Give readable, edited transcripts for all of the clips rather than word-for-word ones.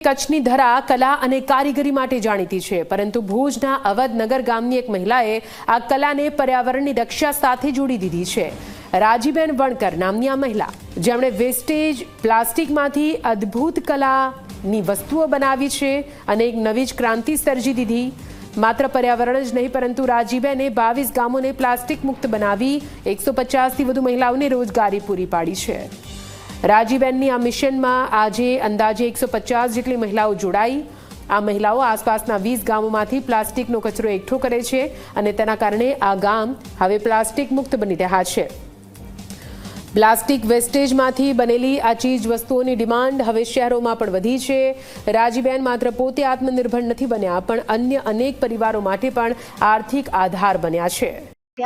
કચ્છની ધરા કલા અને કારીગરી માટે જાણીતી છે, પરંતુ ભુજના અવધનગર ગામની એક મહિલાએ આ કલાને પર્યાવરણની રક્ષા સાથે જોડી દીધી છે। રાજીબેન વણકર નામની આ મહિલા, જેમણે વેસ્ટેજ પ્લાસ્ટિકમાંથી અદ્ભુત કલાની વસ્તુઓ બનાવી છે અને એક નવી જ ક્રાંતિ સર્જી દીધી। માત્ર પર્યાવરણ જ નહીં, પરંતુ રાજીબેને 22 ગામોને પ્લાસ્ટિક મુક્ત બનાવી 150થી વધુ મહિલાઓને રોજગારી પૂરી પાડી છે। રાજીબેનની આ મિશનમાં આજે અંદાજે 150 જેટલી મહિલાઓ જોડાઈ। આ મહિલાઓ આસપાસના 20 ગામોમાંથી પ્લાસ્ટિકનો કચરો એકઠો કરે છે અને તેના કારણે આ ગામ હવે પ્લાસ્ટિક મુક્ત બની રહ્યા છે। પ્લાસ્ટિક વેસ્ટેજમાંથી બનેલી આ ચીજ વસ્તુઓની ડિમાન્ડ હવે શહેરોમાં પણ વધી છે। રાજીબેન માત્ર પોતે આત્મનિર્ભર નથી બન્યા, પણ અન્ય અનેક પરિવારો માટે પણ આર્થિક આધાર બન્યા છે।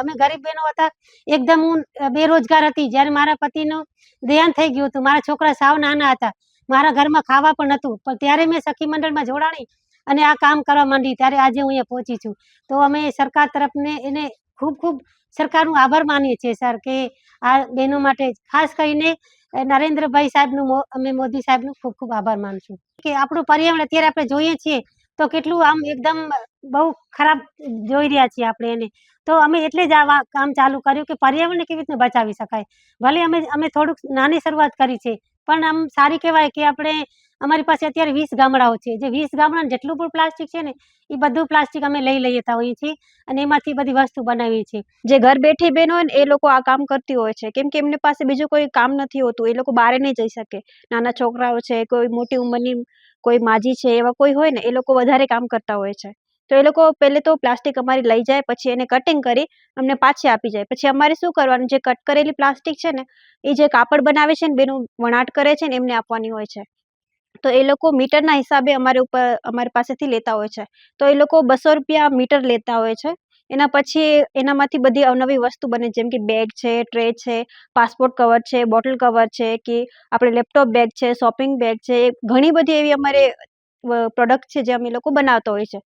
અમે ગરીબ બહેનો હતા, એકદમ હું બેરોજગાર હતી। જ્યારે મારા પતિનું દેહાંત થઈ ગયું હતું, મારા છોકરા સાવ નાના હતા, મારા ઘરમાં ખાવા પણ નહોતું, પણ ત્યારે મેં સખી મંડળમાં જોડાણી અને આ કામ કરવા માંડી, ત્યારે આજે હું અહીંયા પહોંચી છું। તો અમે સરકાર તરફને એને ખૂબ ખૂબ સરકારનો આભાર માનીએ છીએ સર, કે આ બહેનો માટે ખાસ કરીને નરેન્દ્રભાઈ સાહેબનું, અમે મોદી સાહેબનું ખૂબ ખૂબ આભાર માનશું। કે આપણું પર્યાવરણ અત્યારે આપણે જોઈએ છીએ તો કેટલું આમ એકદમ બહુ ખરાબ જોઈ રહ્યા છીએ આપણે એને, તો અમે એટલે જ આ કામ ચાલુ કર્યું કે પર્યાવરણને કેવી રીતે બચાવી શકાય। ભલે અમે થોડુંક નાની શરૂઆત કરી છે, પણ આમ સારી કહેવાય કે આપણે અમારી પાસે અત્યારે 20 ગામડાઓ છે, જે 20 ગામડાને જેટલું પણ પ્લાસ્ટિક છે ને એ બધું પ્લાસ્ટિક અમે લઈ લેતા હોઈએ છીએ અને એમાંથી બધી વસ્તુ બનાવીએ છીએ। જે ઘર બેઠી બહેન હોય ને એ લોકો આ કામ કરતી હોય છે, કેમ કે એમની પાસે બીજું કોઈ કામ નથી હોતું, એ લોકો બહાર નહીં જઈ શકે। નાના છોકરાઓ છે, કોઈ મોટી ઉંમરની કોઈ માજી છે, એવા કોઈ હોય ને એ લોકો વધારે કામ કરતા હોય છે, તો એ લોકો પહેલે તો પ્લાસ્ટિક અમારી લઈ જાય, પછી એને કટિંગ કરી અમને પાછી આપી જાય। પછી અમારે શું કરવાનું, જે કટ કરેલી પ્લાસ્ટિક છે ને એ જે કાપડ બનાવે છે ને બેનું વણાટ કરે છે ને એમને આપવાની હોય છે। તો એ લોકો મીટરના હિસાબે અમારી પાસેથી લેતા હોય છે, તો એ લોકો 200 રૂપિયા મીટર લેતા હોય છે। એના પછી એનામાંથી બધી અવનવી વસ્તુ બને, જેમ કે બેગ છે, ટ્રે છે, પાસપોર્ટ કવર છે, બોટલ કવર છે, કે આપણે લેપટોપ બેગ છે, શોપિંગ બેગ છે, ઘણી બધી એવી અમારે પ્રોડક્ટ છે જે અમે લોકો બનાવતા હોય છે।